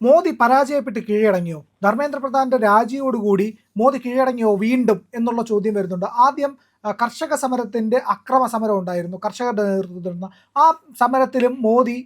മോദി പരാജയപ്പെട്ട് കീഴടങ്ങിയോ? ധർമ്മേന്ദ്ര പ്രധാന്റെ രാജിയോടുകൂടി മോദി കീഴടങ്ങിയോ വീണ്ടും എന്നുള്ള ചോദ്യം വരുന്നുണ്ട്. ആദ്യം കർഷക സമരത്തിന്റെ അക്രമ സമരം ഉണ്ടായിരുന്നു, കർഷകരുടെ നേതൃത്വത്തിൽ. ആ സമരത്തിലും മോദി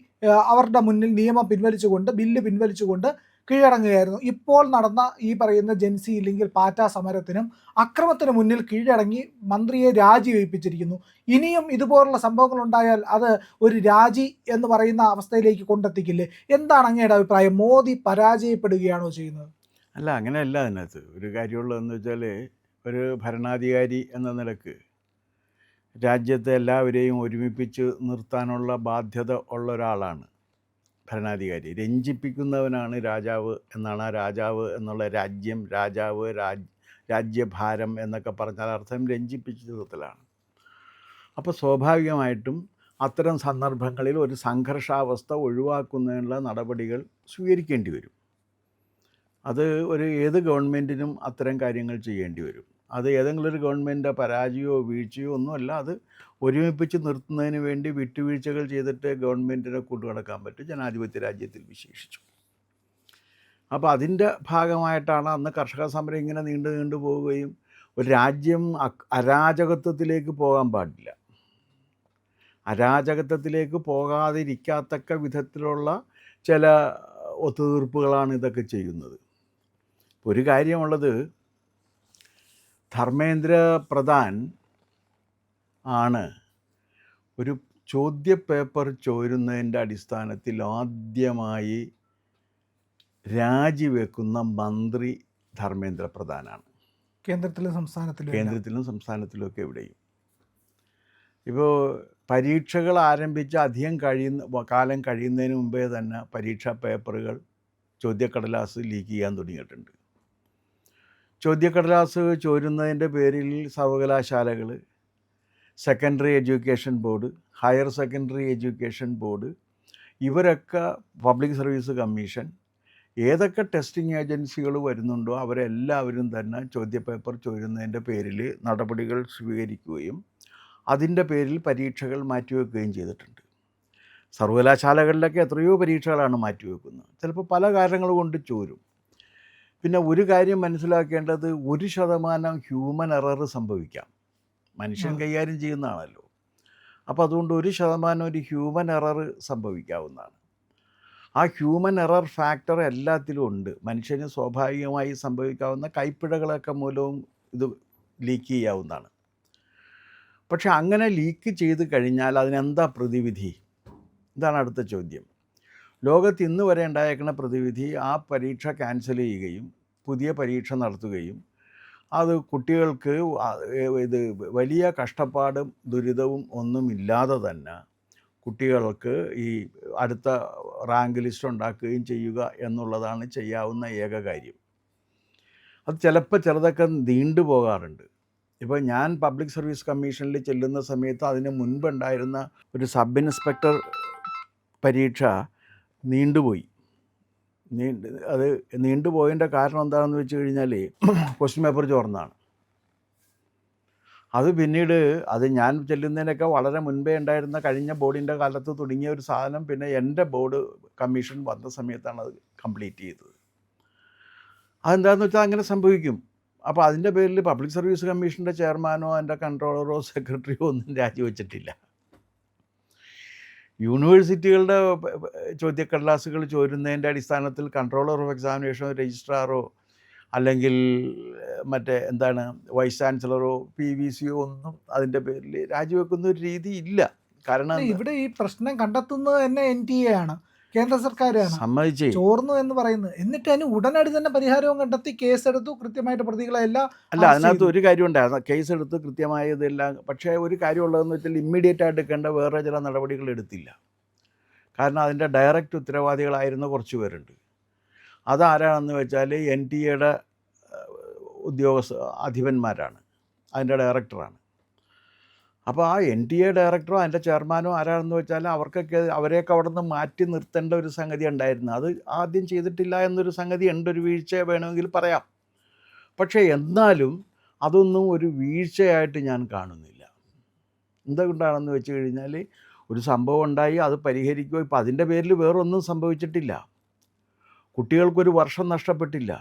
അവരുടെ മുന്നിൽ നിയമം പിൻവലിച്ചുകൊണ്ട്, ബില്ല് പിൻവലിച്ചുകൊണ്ട് കീഴടങ്ങുകയായിരുന്നു. ഇപ്പോൾ നടന്ന ഈ പറയുന്ന ജൻസി ഇല്ലെങ്കിൽ പാറ്റ സമരത്തിനും അക്രമത്തിന് മുന്നിൽ കീഴടങ്ങി മന്ത്രിയെ രാജിവെപ്പിച്ചിരിക്കുന്നു. ഇനിയും ഇതുപോലുള്ള സംഭവങ്ങൾ ഉണ്ടായാൽ അത് ഒരു രാജി എന്ന് പറയുന്ന അവസ്ഥയിലേക്ക് കൊണ്ടെത്തിക്കില്ലേ? എന്താണ് അങ്ങയുടെ അഭിപ്രായം? മോദി പരാജയപ്പെടുകയാണോ ചെയ്യുന്നത്? അല്ല, അങ്ങനെയല്ല. അതിനകത്ത് ഒരു കാര്യമുള്ളതെന്ന് വെച്ചാൽ, ഒരു ഭരണാധികാരി എന്ന നിലക്ക് രാജ്യത്തെ എല്ലാവരെയും ഒരുമിപ്പിച്ച് നിർത്താനുള്ള ബാധ്യത ഉള്ള ഒരാളാണ് ഭരണാധികാരി. രഞ്ജിപ്പിക്കുന്നവനാണ് രാജാവ് എന്നാണ്. ആ രാജാവ് എന്നുള്ള രാജ്യം, രാജാവ്, രാജ്യഭാരം എന്നൊക്കെ പറഞ്ഞാൽ അർത്ഥം രഞ്ജിപ്പിച്ചതിലാണ്. അപ്പോൾ സ്വാഭാവികമായിട്ടും അത്തരം സന്ദർഭങ്ങളിൽ ഒരു സംഘർഷാവസ്ഥ ഒഴിവാക്കുന്നതിനുള്ള നടപടികൾ സ്വീകരിക്കേണ്ടി വരും. അത് ഏത് ഗവൺമെൻറ്റിനും അത്തരം കാര്യങ്ങൾ ചെയ്യേണ്ടി വരും. അത് ഏതെങ്കിലും ഒരു ഗവൺമെൻറ്റിൻ്റെ പരാജയമോ വീഴ്ചയോ ഒന്നുമല്ല. അത് ഒരുമിപ്പിച്ച് നിർത്തുന്നതിന് വേണ്ടി വിട്ടുവീഴ്ചകൾ ചെയ്തിട്ട് ഗവൺമെൻറ്റിനെ കൊണ്ടുനടക്കാൻ പറ്റും, ജനാധിപത്യ രാജ്യത്തിൽ വിശേഷിച്ചു. അപ്പോൾ അതിൻ്റെ ഭാഗമായിട്ടാണ് അന്ന് കർഷക സമരം ഇങ്ങനെ നീണ്ടു പോവുകയും, ഒരു രാജ്യം അരാജകത്വത്തിലേക്ക് പോകാൻ പാടില്ല, അരാജകത്വത്തിലേക്ക് പോകാതിരിക്കാത്തക്ക വിധത്തിലുള്ള ചില ഒത്തുതീർപ്പുകളാണ് ഇതൊക്കെ ചെയ്യുന്നത്. ഒരു കാര്യമുള്ളത്, ധർമ്മേന്ദ്ര പ്രധാൻ ആണ് ഒരു ചോദ്യപേപ്പർ ചോരുന്നതിൻ്റെ അടിസ്ഥാനത്തിൽ ആദ്യമായി രാജിവെക്കുന്ന മന്ത്രി ധർമ്മേന്ദ്ര പ്രധാനാണ്. കേന്ദ്രത്തിലും സംസ്ഥാനത്തിലും ഒക്കെ എവിടെയും. ഇപ്പോൾ പരീക്ഷകൾ ആരംഭിച്ച് അധികം കാലം കഴിയുന്നതിന് മുമ്പേ തന്നെ പരീക്ഷാ പേപ്പറുകൾ, ചോദ്യക്കടലാസ് ലീക്ക് ചെയ്യാൻ തുടങ്ങിയിട്ടുണ്ട്. ചോദ്യക്കടലാസ് ചോരുന്നതിൻ്റെ പേരിൽ സർവകലാശാലകൾ, secondary education board, higher secondary education board, ഇവരൊക്കെ, പബ്ലിക് സർവീസ് കമ്മീഷൻ, ഏതൊക്കെ ടെസ്റ്റിംഗ് ഏജൻസികൾ വരുന്നുണ്ടോ അവരെല്ലാവരും തന്നെ ചോദ്യപേപ്പർ ചോരുന്നതിൻ്റെ പേരിൽ നടപടികൾ സ്വീകരിക്കുകയും അതിൻ്റെ പേരിൽ പരീക്ഷകൾ മാറ്റിവെക്കുകയും ചെയ്തിട്ടുണ്ട്. സർവകലാശാലകളിലൊക്കെ എത്രയോ പരീക്ഷകളാണ് മാറ്റിവെക്കുന്നത്. ചിലപ്പോൾ പല കാരണങ്ങൾ കൊണ്ട് ചോരും. പിന്നെ ഒരു കാര്യം മനസ്സിലാക്കേണ്ടത്, 1% ഹ്യൂമൻ എറർ സംഭവിക്കാം. മനുഷ്യൻ കൈകാര്യം ചെയ്യുന്നതാണല്ലോ. അപ്പോൾ അതുകൊണ്ട് 1% ഒരു ഹ്യൂമൻ എറർ സംഭവിക്കാവുന്നതാണ്. ആ ഹ്യൂമൻ എറർ ഫാക്ടർ എല്ലാത്തിലും ഉണ്ട്. മനുഷ്യന് സ്വാഭാവികമായി സംഭവിക്കാവുന്ന കൈപ്പിഴകളൊക്കെ മൂലവും ഇത് ലീക്ക് ചെയ്യാവുന്നതാണ്. പക്ഷെ അങ്ങനെ ലീക്ക് ചെയ്ത് കഴിഞ്ഞാൽ അതിനെന്താ പ്രതിവിധി? ഇതാണ് അടുത്ത ചോദ്യം. ലോകത്ത് ഇന്ന് വരെ ഉണ്ടായേക്കുന്ന പ്രതിവിധി, ആ പരീക്ഷ ക്യാൻസൽ ചെയ്യുകയും പുതിയ പരീക്ഷ നടത്തുകയും അത് കുട്ടികൾക്ക് ഇത് വലിയ കഷ്ടപ്പാടും ദുരിതവും ഒന്നുമില്ലാതെ തന്നെ കുട്ടികൾക്ക് ഈ അടുത്ത റാങ്ക് ലിസ്റ്റ് ഉണ്ടാക്കുകയും ചെയ്യുക എന്നുള്ളതാണ് ചെയ്യാവുന്ന ഏക കാര്യം. അത് ചിലപ്പോൾ ചിലതൊക്കെ നീണ്ടുപോകാറുണ്ട്. ഇപ്പോൾ ഞാൻ പബ്ലിക് സർവീസ് കമ്മീഷനിൽ ചെല്ലുന്ന സമയത്ത് അതിന് മുൻപുണ്ടായിരുന്ന ഒരു സബ് ഇൻസ്പെക്ടർ പരീക്ഷ നീണ്ടുപോയി. അത് നീണ്ടുപോയതിൻ്റെ കാരണം എന്താണെന്ന് വെച്ച് കഴിഞ്ഞാൽ, ക്വസ്റ്റ്യൻ പേപ്പർ ചോർന്നതാണ്. അത് പിന്നീട് ഞാൻ ചെല്ലുന്നതിനൊക്കെ വളരെ മുൻപേ ഉണ്ടായിരുന്ന കഴിഞ്ഞ ബോർഡിൻ്റെ കാലത്ത് തുടങ്ങിയ ഒരു സാധനം പിന്നെ എൻ്റെ ബോർഡ് കമ്മീഷൻ വന്ന സമയത്താണ് അത് കംപ്ലീറ്റ് ചെയ്തത്. അതെന്താണെന്ന് വെച്ചാൽ അങ്ങനെ സംഭവിക്കും. അപ്പോൾ അതിൻ്റെ പേരിൽ പബ്ലിക് സർവീസ് കമ്മീഷൻ്റെ ചെയർമാനോ അതിൻ്റെ കൺട്രോളറോ സെക്രട്ടറിയോ ഒന്നും രാജിവെച്ചിട്ടില്ല. യൂണിവേഴ്സിറ്റികളുടെ ചോദ്യക്കടലാസുകൾ ചോരുന്നതിൻ്റെ അടിസ്ഥാനത്തിൽ കൺട്രോളർ ഓഫ് എക്സാമിനേഷനോ രജിസ്ട്രാറോ അല്ലെങ്കിൽ വൈസ് ചാൻസലറോ PVCയോ ഒന്നും അതിൻ്റെ പേരിൽ രാജിവെക്കുന്ന ഒരു രീതി ഇല്ല. കാരണം ഇവിടെ ഈ പ്രശ്നം കണ്ടെത്തുന്നത് തന്നെ NTA ആണ്, കേന്ദ്ര സർക്കാരാണ്. സമ്മതിച്ചേ ചോർന്നു എന്ന് പറയുന്നത്. എന്നിട്ട് അതിന് ഉടനടി തന്നെ പരിഹാരവും കണ്ടെത്തി കേസെടുത്തു, കൃത്യമായിട്ട് പ്രതികളെ എല്ലാം. അല്ല, അതിനകത്ത് ഒരു കാര്യം ഉണ്ടായിരുന്നു, കേസെടുത്ത് കൃത്യമായതെല്ലാം. പക്ഷേ ഒരു കാര്യമുള്ളതെന്ന് വെച്ചാൽ, ഇമ്മീഡിയറ്റ് ആയിട്ട് എടുക്കേണ്ട വേറെ ചില നടപടികൾ എടുത്തില്ല. കാരണം അതിൻ്റെ ഡയറക്റ്റ് ഉത്തരവാദികളായിരുന്ന കുറച്ച് പേരുണ്ട്. അതാരാണെന്ന് വെച്ചാൽ NTA അധിപന്മാരാണ്, അതിൻ്റെ ഡയറക്ടറാണ്. അപ്പോൾ ആ NTA ഡയറക്ടറോ അതിൻ്റെ ചെയർമാനോ ആരാണെന്ന് വെച്ചാൽ അവരെയൊക്കെ അവിടെ നിന്ന് മാറ്റി നിർത്തേണ്ട ഒരു സംഗതി ഉണ്ടായിരുന്നു. അത് ആദ്യം ചെയ്തിട്ടില്ല എന്നൊരു സംഗതി ഉണ്ട്, ഒരു വീഴ്ച വേണമെങ്കിൽ പറയാം. പക്ഷേ എന്നാലും അതൊന്നും ഒരു വീഴ്ചയായിട്ട് ഞാൻ കാണുന്നില്ല. എന്തുകൊണ്ടാണെന്ന് വെച്ച് കഴിഞ്ഞാൽ, ഒരു സംഭവം ഉണ്ടായി, അത് പരിഹരിക്കുകയോ, ഇപ്പോൾ അതിൻ്റെ പേരിൽ വേറൊന്നും സംഭവിച്ചിട്ടില്ല. കുട്ടികൾക്കൊരു വർഷം നഷ്ടപ്പെട്ടില്ല.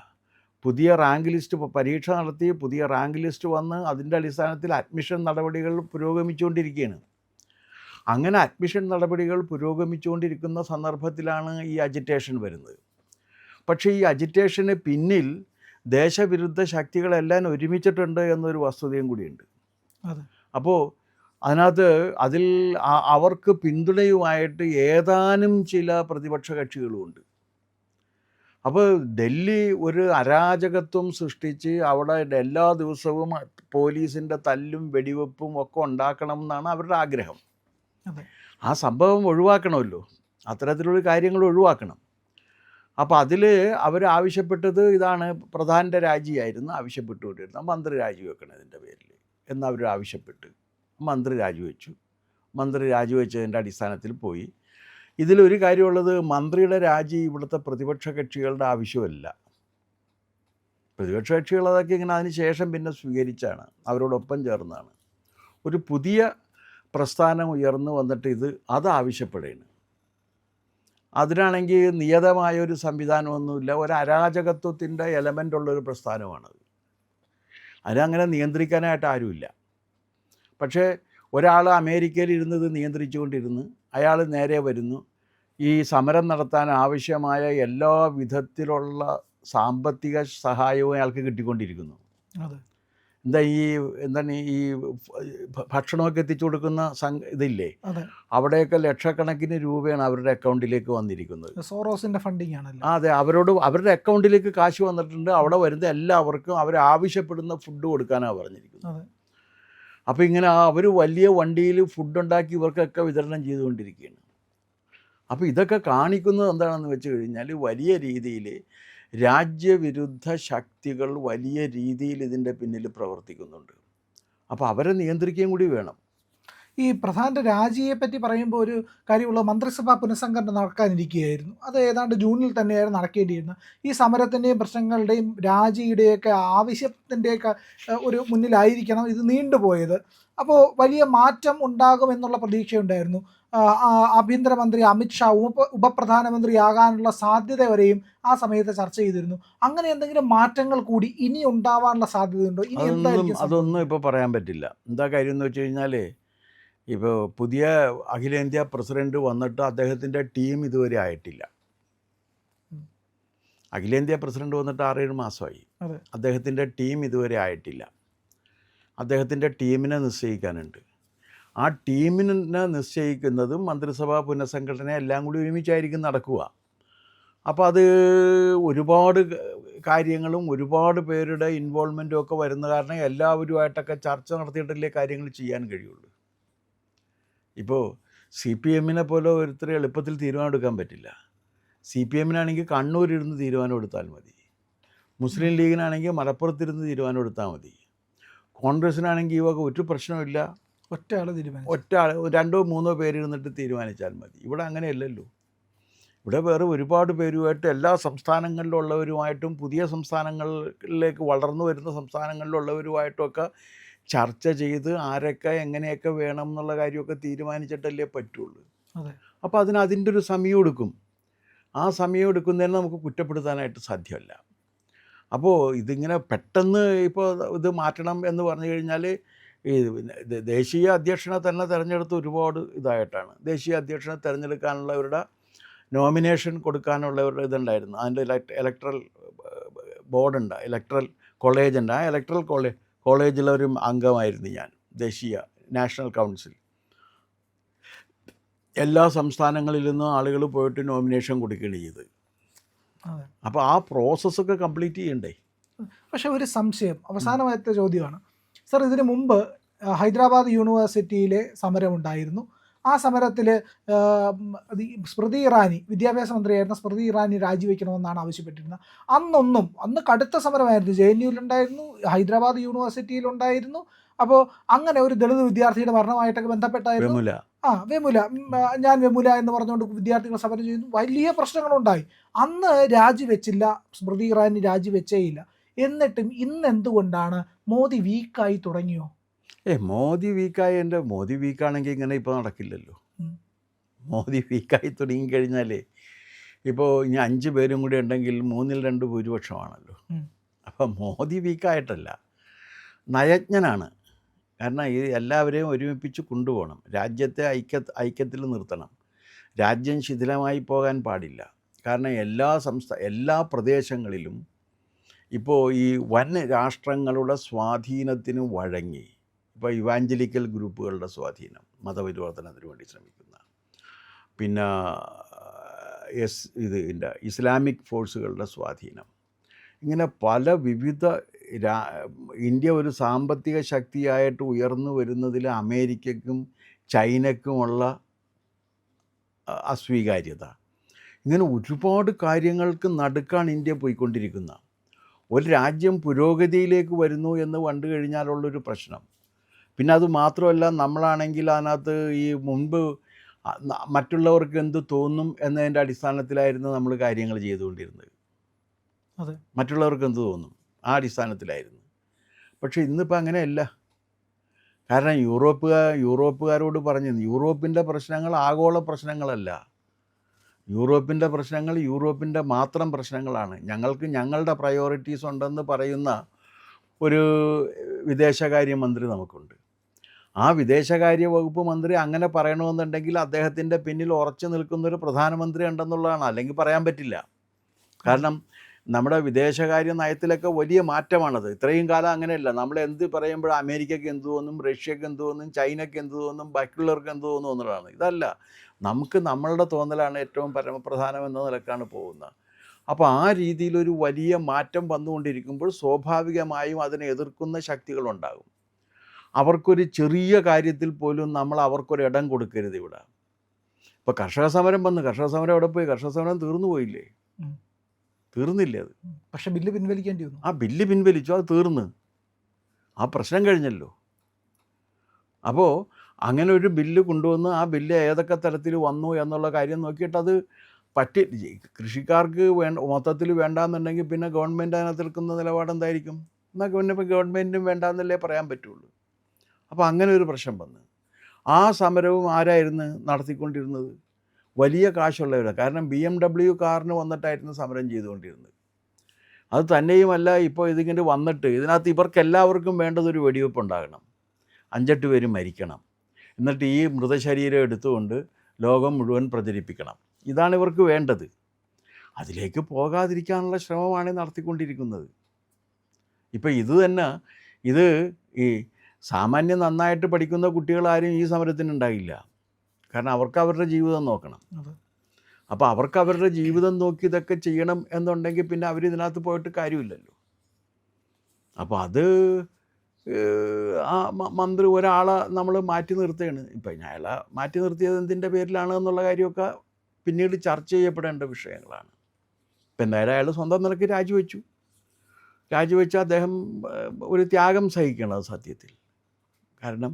പുതിയ റാങ്ക് ലിസ്റ്റ് പരീക്ഷ നടത്തി, പുതിയ റാങ്ക് ലിസ്റ്റ് വന്ന് അതിൻ്റെ അടിസ്ഥാനത്തിൽ അഡ്മിഷൻ നടപടികൾ പുരോഗമിച്ചുകൊണ്ടിരിക്കുകയാണ്. അങ്ങനെ അഡ്മിഷൻ നടപടികൾ പുരോഗമിച്ചുകൊണ്ടിരിക്കുന്ന സന്ദർഭത്തിലാണ് ഈ അജിറ്റേഷൻ വരുന്നത്. പക്ഷേ ഈ അജിറ്റേഷന് പിന്നിൽ ദേശവിരുദ്ധ ശക്തികളെല്ലാം ഒരുമിച്ചിട്ടുണ്ട് എന്നൊരു വസ്തുതയും കൂടിയുണ്ട്. അപ്പോൾ അതിൽ അവർക്ക് പിന്തുണയുമായിട്ട് ഏതാനും ചില പ്രതിപക്ഷ കക്ഷികളുമുണ്ട്. അപ്പോൾ ഡൽഹി ഒരു അരാജകത്വം സൃഷ്ടിച്ച് അവിടെ എല്ലാ ദിവസവും പോലീസിൻ്റെ തല്ലും വെടിവെപ്പും ഒക്കെ ഉണ്ടാക്കണം എന്നാണ് അവരുടെ ആഗ്രഹം. ആ സംഭവം ഒഴിവാക്കണമല്ലോ, അത്തരത്തിലുള്ള കാര്യങ്ങൾ ഒഴിവാക്കണം. അപ്പോൾ അതിൽ അവർ ആവശ്യപ്പെട്ടത് ഇതാണ്, പ്രധാനൻ്റെ രാജിയായിരുന്നു ആവശ്യപ്പെട്ടുകൊണ്ടിരുന്നത്. മന്ത്രി രാജിവെക്കണം ഇതിൻ്റെ പേരിൽ എന്നവർ ആവശ്യപ്പെട്ട് മന്ത്രി രാജിവെച്ചു. മന്ത്രി രാജിവെച്ചതിൻ്റെ അടിസ്ഥാനത്തിൽ പോയി. ഇതിലൊരു കാര്യമുള്ളത്, മന്ത്രിയുടെ രാജി ഇവിടുത്തെ പ്രതിപക്ഷ കക്ഷികളുടെ ആവശ്യമല്ല. പ്രതിപക്ഷ കക്ഷികൾ അതൊക്കെ ഇങ്ങനെ അതിന് ശേഷം പിന്നെ സ്വീകരിച്ചാണ്, അവരോടൊപ്പം ചേർന്നാണ്. ഒരു പുതിയ പ്രസ്ഥാനം ഉയർന്നു വന്നിട്ട് അത് ആവശ്യപ്പെടുകയാണ്. അതിനാണെങ്കിൽ നിയതമായൊരു സംവിധാനമൊന്നുമില്ല, ഒരു അരാജകത്വത്തിൻ്റെ എലമെൻ്റ് ഉള്ളൊരു പ്രസ്ഥാനമാണത്. അതിനങ്ങനെ നിയന്ത്രിക്കാനായിട്ട് ആരുമില്ല. പക്ഷേ ഒരാൾ അമേരിക്കയിൽ ഇരുന്നത് നിയന്ത്രിച്ചുകൊണ്ടിരുന്ന് അയാൾ നേരെ വരുന്നു, ഈ സമരം നടത്താൻ ആവശ്യമായ എല്ലാ വിധത്തിലുള്ള സാമ്പത്തിക സഹായവും അയാൾക്ക് കിട്ടിക്കൊണ്ടിരിക്കുന്നു. എന്താണ് ഈ ഭക്ഷണമൊക്കെ എത്തിച്ചു കൊടുക്കുന്ന ഇതില്ലേ, അവിടെയൊക്കെ ലക്ഷക്കണക്കിന് രൂപയാണ് അവരുടെ അക്കൗണ്ടിലേക്ക് വന്നിരിക്കുന്നത്. സോറോസിൻ്റെ ഫണ്ടിങ് ആണല്ലോ. അതെ, അവരുടെ അക്കൗണ്ടിലേക്ക് കാശ് വന്നിട്ടുണ്ട്. അവിടെ വരുന്ന എല്ലാവർക്കും അവർ ആവശ്യപ്പെടുന്ന ഫുഡ് കൊടുക്കാനാണ് പറഞ്ഞിരിക്കുന്നത്. അപ്പോൾ ഇങ്ങനെ അവർ വലിയ വണ്ടിയിൽ ഫുഡുണ്ടാക്കി ഇവർക്കൊക്കെ വിതരണം ചെയ്തുകൊണ്ടിരിക്കുകയാണ്. അപ്പോൾ ഇതൊക്കെ കാണിക്കുന്നത് എന്താണെന്ന് വെച്ച് കഴിഞ്ഞാൽ, വലിയ രീതിയിൽ രാജ്യവിരുദ്ധ ശക്തികൾ വലിയ രീതിയിൽ ഇതിൻ്റെ പിന്നിൽ പ്രവർത്തിക്കുന്നുണ്ട്. അപ്പോൾ അവരെ നിയന്ത്രിക്കുകയും കൂടി വേണം. ഈ പ്രധാന രാജിയെ പറ്റി പറയുമ്പോൾ ഒരു കാര്യമുള്ള, മന്ത്രിസഭാ പുനഃസംഘടന നടക്കാനിരിക്കുകയായിരുന്നു. അത് ഏതാണ്ട് ജൂണിൽ തന്നെയായിരുന്നു നടക്കേണ്ടിയിരുന്നത്. ഈ സമരത്തിൻ്റെയും പ്രശ്നങ്ങളുടെയും രാജിയുടെയൊക്കെ ആവശ്യത്തിൻ്റെയൊക്കെ ഒരു മുന്നിലായിരിക്കണം ഇത് നീണ്ടുപോയത്. അപ്പോൾ വലിയ മാറ്റം ഉണ്ടാകുമെന്നുള്ള പ്രതീക്ഷയുണ്ടായിരുന്നു. ആഭ്യന്തരമന്ത്രി അമിത്ഷാ ഉപപ്രധാനമന്ത്രിയാകാനുള്ള സാധ്യത വരെയും ആ സമയത്ത് ചർച്ച ചെയ്തിരുന്നു. അങ്ങനെ എന്തെങ്കിലും മാറ്റങ്ങൾ കൂടി ഇനി ഉണ്ടാവാനുള്ള സാധ്യതയുണ്ടോ? ഇനി എന്തായിരിക്കും? അതൊന്നും ഇപ്പോൾ പറയാൻ പറ്റില്ല. എന്താ കാര്യം എന്ന് വെച്ച് കഴിഞ്ഞാൽ, ഇപ്പോൾ പുതിയ അഖിലേന്ത്യാ പ്രസിഡന്റ് വന്നിട്ട് അദ്ദേഹത്തിൻ്റെ ടീം ഇതുവരെ ആയിട്ടില്ല. അഖിലേന്ത്യാ പ്രസിഡന്റ് വന്നിട്ട് 6-7 മാസമായി. അദ്ദേഹത്തിൻ്റെ ടീം ഇതുവരെ ആയിട്ടില്ല. അദ്ദേഹത്തിൻ്റെ ടീമിനെ നിശ്ചയിക്കാനുണ്ട്. ആ ടീമിനെ നിശ്ചയിക്കുന്നതും മന്ത്രിസഭാ പുനഃസംഘടന എല്ലാം കൂടി ഒരുമിച്ചായിരിക്കും നടക്കുക. അപ്പോൾ അത് ഒരുപാട് കാര്യങ്ങളും ഒരുപാട് പേരുടെ ഇൻവോൾവ്മെൻറ്റും ഒക്കെ വരുന്ന കാരണം എല്ലാവരുമായിട്ടൊക്കെ ചർച്ച നടത്തിയിട്ടല്ലേ കാര്യങ്ങൾ ചെയ്യാൻ കഴിയുള്ളൂ. ഇപ്പോൾ CPM പോലെ ഒരുത്തരെ എളുപ്പത്തിൽ തീരുമാനമെടുക്കാൻ പറ്റില്ല. CPM കണ്ണൂരിരുന്ന് തീരുമാനം എടുത്താൽ മതി. മുസ്ലിം ലീഗിനാണെങ്കിൽ മലപ്പുറത്തിരുന്ന് തീരുമാനം എടുത്താൽ മതി. കോൺഗ്രസ്സിനാണെങ്കിൽ ഇവർക്ക് ഒരു പ്രശ്നമില്ല, ഒറ്റ ആൾ 2-3 പേരിരുന്നിട്ട് തീരുമാനിച്ചാൽ മതി. ഇവിടെ അങ്ങനെയല്ലല്ലോ. ഇവിടെ വേറെ ഒരുപാട് പേരുമായിട്ട്, എല്ലാ സംസ്ഥാനങ്ങളിലുള്ളവരുമായിട്ടും പുതിയ സംസ്ഥാനങ്ങളിലേക്ക് വളർന്നു വരുന്ന സംസ്ഥാനങ്ങളിലുള്ളവരുമായിട്ടുമൊക്കെ ചർച്ച ചെയ്ത് ആരൊക്കെ എങ്ങനെയൊക്കെ വേണം എന്നുള്ള കാര്യമൊക്കെ തീരുമാനിച്ചിട്ടല്ലേ പറ്റുള്ളൂ. അപ്പോൾ അതിൻ്റെ ഒരു സമയം എടുക്കും. ആ സമയം എടുക്കുന്നതിന് നമുക്ക് കുറ്റപ്പെടുത്താനായിട്ട് സാധ്യമല്ല. അപ്പോൾ ഇതിങ്ങനെ പെട്ടെന്ന് ഇപ്പോൾ ഇത് മാറ്റണം എന്ന് പറഞ്ഞു കഴിഞ്ഞാൽ, ഈ ദേശീയ അധ്യക്ഷനെ തന്നെ തിരഞ്ഞെടുത്ത് ഒരുപാട് ഇതായിട്ടാണ്. ദേശീയ അധ്യക്ഷനെ തിരഞ്ഞെടുക്കാനുള്ളവരുടെ നോമിനേഷൻ കൊടുക്കാനുള്ളവരുടെ ഇതുണ്ടായിരുന്നു. അതിൻ്റെ ഇലക്ട്രൽ ബോർഡുണ്ട്, ഇലക്ട്രൽ കോളേജുണ്ട്. ആ ഇലക്ട്രൽ കോളേജിലൊരു അംഗമായിരുന്നു ഞാൻ, ദേശീയ നാഷണൽ കൗൺസിൽ. എല്ലാ സംസ്ഥാനങ്ങളിൽ നിന്നും ആളുകൾ പോയിട്ട് നോമിനേഷൻ കൊടുക്കുകയാണ് ചെയ്ത്. അപ്പോൾ ആ പ്രോസസ്സൊക്കെ കംപ്ലീറ്റ് ചെയ്യണ്ടേ? പക്ഷേ ഒരു സംശയം, അവസാനമായത്തെ ചോദ്യമാണ് സർ. ഇതിനു മുമ്പ് ഹൈദരാബാദ് യൂണിവേഴ്സിറ്റിയിലെ സമരമുണ്ടായിരുന്നു. ആ സമരത്തിൽ സ്മൃതി ഇറാനി, വിദ്യാഭ്യാസ മന്ത്രിയായിരുന്ന സ്മൃതി ഇറാനി രാജിവെക്കണമെന്നാണ് ആവശ്യപ്പെട്ടിരുന്നത്. അന്ന് കടുത്ത സമരമായിരുന്നു. JNUവിലുണ്ടായിരുന്നു, ഹൈദരാബാദ് യൂണിവേഴ്സിറ്റിയിലുണ്ടായിരുന്നു. അപ്പോൾ അങ്ങനെ ഒരു ദളിത് വിദ്യാർത്ഥിയുടെ മരണമായിട്ടൊക്കെ ബന്ധപ്പെട്ടായിരുന്നു. വെമുല, ഞാൻ വെമുല എന്ന് പറഞ്ഞുകൊണ്ട് വിദ്യാർത്ഥികൾ സമരം ചെയ്യുന്നു. വലിയ പ്രശ്നങ്ങളുണ്ടായി. അന്ന് രാജിവെച്ചില്ല, സ്മൃതി ഇറാനി രാജിവെച്ചേയില്ല. എന്നിട്ടും ഇന്ന് എന്തുകൊണ്ടാണ് മോദി വീക്കായി തുടങ്ങിയോ? മോദി വീക്കാണെങ്കിൽ ഇങ്ങനെ ഇപ്പോൾ നടക്കില്ലല്ലോ. മോദി വീക്കായി തുടങ്ങിക്കഴിഞ്ഞാൽ ഇപ്പോൾ ഇനി 5 പേരും കൂടി ഉണ്ടെങ്കിൽ 2 ഭൂരിപക്ഷമാണല്ലോ. അപ്പം മോദി വീക്കായിട്ടല്ല, നയജ്ഞനാണ്. കാരണം ഈ എല്ലാവരെയും ഒരുമിപ്പിച്ച് കൊണ്ടുപോകണം, രാജ്യത്തെ ഐക്യത്തിൽ നിർത്തണം, രാജ്യം ശിഥിലമായി പോകാൻ പാടില്ല. കാരണം എല്ലാ പ്രദേശങ്ങളിലും ഇപ്പോൾ ഈ വൻ രാഷ്ട്രങ്ങളുടെ സ്വാധീനത്തിന് വഴങ്ങി, ഇപ്പോൾ ഇവാഞ്ചലിക്കൽ ഗ്രൂപ്പുകളുടെ സ്വാധീനം, മതപരിവർത്തനത്തിന് വേണ്ടി ശ്രമിക്കുന്ന, പിന്നെ ഇസ്ലാമിക് ഫോഴ്സുകളുടെ സ്വാധീനം, ഇങ്ങനെ പല വിവിധ ഇന്ത്യ ഒരു സാമ്പത്തിക ശക്തിയായിട്ട് ഉയർന്നു വരുന്നതിൽ അമേരിക്കയ്ക്കും ചൈനയ്ക്കുമുള്ള അസ്വീകാര്യത, ഇങ്ങനെ ഒരുപാട് കാര്യങ്ങൾക്ക് നടുക്കാണ് ഇന്ത്യ പോയിക്കൊണ്ടിരിക്കുന്നത്. ഒരു രാജ്യം പുരോഗതിയിലേക്ക് വരുന്നു എന്ന് കണ്ടു കഴിഞ്ഞാലുള്ളൊരു പ്രശ്നം. പിന്നെ അത് മാത്രമല്ല, നമ്മളാണെങ്കിൽ അതിനകത്ത് ഈ മുൻപ് മറ്റുള്ളവർക്ക് എന്ത് തോന്നും എന്നതിൻ്റെ അടിസ്ഥാനത്തിലായിരുന്നു നമ്മൾ കാര്യങ്ങൾ ചെയ്തുകൊണ്ടിരുന്നത്. അതെ, മറ്റുള്ളവർക്ക് എന്ത് തോന്നും ആ അടിസ്ഥാനത്തിലായിരുന്നു. പക്ഷേ ഇന്നിപ്പോൾ അങ്ങനെയല്ല. കാരണം യൂറോപ്പുകാരോട് പറഞ്ഞു, യൂറോപ്പിൻ്റെ പ്രശ്നങ്ങൾ ആഗോള പ്രശ്നങ്ങളല്ല, യൂറോപ്പിൻ്റെ പ്രശ്നങ്ങൾ യൂറോപ്പിൻ്റെ മാത്രം പ്രശ്നങ്ങളാണ്. ഞങ്ങൾക്ക് ഞങ്ങളുടെ പ്രയോറിറ്റീസ് ഉണ്ടെന്ന് പറയുന്ന ഒരു വിദേശകാര്യമന്ത്രി നമുക്കുണ്ട്. ആ വിദേശകാര്യ വകുപ്പ് മന്ത്രി അങ്ങനെ പറയണമെന്നുണ്ടെങ്കിൽ അദ്ദേഹത്തിൻ്റെ പിന്നിൽ ഉറച്ചു നിൽക്കുന്നൊരു പ്രധാനമന്ത്രി ഉണ്ടെന്നുള്ളതാണ്. അല്ലെങ്കിൽ പറയാൻ പറ്റില്ല. കാരണം നമ്മുടെ വിദേശകാര്യ നയത്തിലൊക്കെ വലിയ മാറ്റമാണത്. ഇത്രയും കാലം അങ്ങനെയല്ല. നമ്മൾ എന്ത് പറയുമ്പോൾ അമേരിക്കയ്ക്ക് എന്ത് തോന്നും, റഷ്യക്ക് എന്ത് തോന്നും, ചൈനയ്ക്ക് എന്ത് തോന്നും, ബാക്കിയുള്ളവർക്ക് എന്ത് തോന്നും എന്നുള്ളതാണ്. ഇതല്ല, നമുക്ക് നമ്മളുടെ തോന്നലാണ് ഏറ്റവും പരമപ്രധാനം എന്ന നിലക്കാണ് പോകുന്നത്. അപ്പോൾ ആ രീതിയിലൊരു വലിയ മാറ്റം വന്നുകൊണ്ടിരിക്കുമ്പോൾ സ്വാഭാവികമായും അതിനെ എതിർക്കുന്ന ശക്തികളുണ്ടാകും. അവർക്കൊരു ചെറിയ കാര്യത്തിൽ പോലും നമ്മൾ അവർക്കൊരു ഇടം കൊടുക്കരുത്. ഇവിടെ ഇപ്പോൾ കർഷക സമരം വന്നു, കർഷക സമരം എവിടെ പോയി? കർഷക സമരം തീർന്നു പോയില്ലേ? തീർന്നില്ലേ അത്? പക്ഷെ ബില്ല് പിൻവലിക്കേണ്ടി വന്നു. ആ ബില്ല് പിൻവലിച്ചു, അത് തീർന്ന്, ആ പ്രശ്നം കഴിഞ്ഞല്ലോ. അപ്പോൾ അങ്ങനെ ഒരു ബില്ല് കൊണ്ടുവന്ന് ആ ബില്ല് ഏതൊക്കെ തരത്തിൽ വന്നു എന്നുള്ള കാര്യം നോക്കിയിട്ട് അത് കൃഷിക്കാർക്ക് മൊത്തത്തിൽ വേണ്ടാന്നുണ്ടെങ്കിൽ പിന്നെ ഗവൺമെൻറ് അതിനകത്ത് എടുക്കുന്ന നിലപാട് എന്തായിരിക്കും? എന്നാൽ ഇപ്പോൾ ഗവൺമെൻറ്റും വേണ്ടാന്നല്ലേ പറയാൻ പറ്റുള്ളൂ. അപ്പോൾ അങ്ങനെ ഒരു പ്രശ്നം വന്ന് ആ സമരവും ആരായിരുന്നു നടത്തിക്കൊണ്ടിരുന്നത്? വലിയ കാശുള്ളവരാണ്. കാരണം BMW കാറിന് വന്നിട്ടായിരുന്നു സമരം ചെയ്തുകൊണ്ടിരുന്നത്. അത് തന്നെയുമല്ല, ഇപ്പോൾ ഇതിങ്ങനെ വന്നിട്ട് ഇതിനകത്ത് ഇവർക്കെല്ലാവർക്കും വേണ്ടതൊരു വെടിവെപ്പ് ഉണ്ടാകണം, 5-8 പേര് മരിക്കണം, എന്നിട്ട് ഈ മൃതശരീരം എടുത്തുകൊണ്ട് ലോകം മുഴുവൻ പ്രചരിപ്പിക്കണം. ഇതാണ് ഇവർക്ക് വേണ്ടത്. അതിലേക്ക് പോകാതിരിക്കാനുള്ള ശ്രമമാണ് നടത്തിക്കൊണ്ടിരിക്കുന്നത്. ഇപ്പോൾ ഇത് തന്നെ, ഈ സാമാന്യം നന്നായിട്ട് പഠിക്കുന്ന കുട്ടികളാരും ഈ സമരത്തിനുണ്ടാകില്ല. കാരണം അവർക്ക് അവരുടെ ജീവിതം നോക്കണം. അപ്പോൾ അവർക്ക് അവരുടെ ജീവിതം നോക്കി ഇതൊക്കെ ചെയ്യണം എന്നുണ്ടെങ്കിൽ പിന്നെ അവരിതിനകത്ത് പോയിട്ട് കാര്യമില്ലല്ലോ. അപ്പോൾ അത് ആ മന്ത്രി ഒരാളെ നമ്മൾ മാറ്റി നിർത്തുകയാണ്. ഇപ്പം അയാളെ മാറ്റി നിർത്തിയത് എന്തിൻ്റെ പേരിലാണ് എന്നുള്ള കാര്യമൊക്കെ പിന്നീട് ചർച്ച ചെയ്യപ്പെടേണ്ട വിഷയങ്ങളാണ്. ഇപ്പം എന്തായാലും അയാൾ സ്വന്തം നിലയ്ക്ക് രാജിവെച്ച് അദ്ദേഹം ഒരു ത്യാഗം സഹിക്കണം സത്യത്തിൽ. കാരണം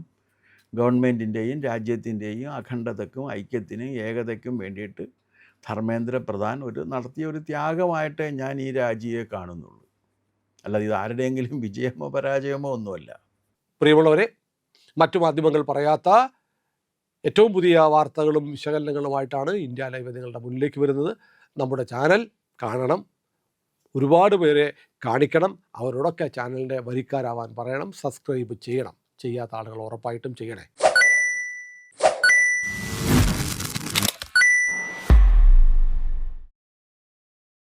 ഗവൺമെൻറ്റിൻ്റെയും രാജ്യത്തിൻ്റെയും അഖണ്ഡതയ്ക്കും ഐക്യത്തിനും ഏകതയ്ക്കും വേണ്ടിയിട്ട് ധർമ്മേന്ദ്ര പ്രധാൻ നടത്തിയ ഒരു ത്യാഗമായിട്ടേ ഞാൻ ഈ രാജിയെ കാണുന്നുള്ളൂ. അല്ലാതെ ഇത് ആരുടെയെങ്കിലും വിജയമോ പരാജയമോ ഒന്നുമല്ല. പ്രിയമുള്ളവരെ, മറ്റു മാധ്യമങ്ങൾ പറയാത്ത ഏറ്റവും പുതിയ വാർത്തകളും വിശകലനങ്ങളുമായിട്ടാണ് ഇന്ത്യ ലൈവ് നിങ്ങളുടെ മുന്നിലേക്ക് വരുന്നത്. നമ്മുടെ ചാനൽ കാണണം, ഒരുപാട് പേരെ കാണിക്കണം, അവരോടൊക്കെ ചാനലിൻ്റെ വരിക്കാരാവാൻ പറയണം, സബ്സ്ക്രൈബ് ചെയ്യണം. ചെയ്യാത്ത ആളുകൾ ഉറപ്പായിട്ടും ചെയ്യണേ.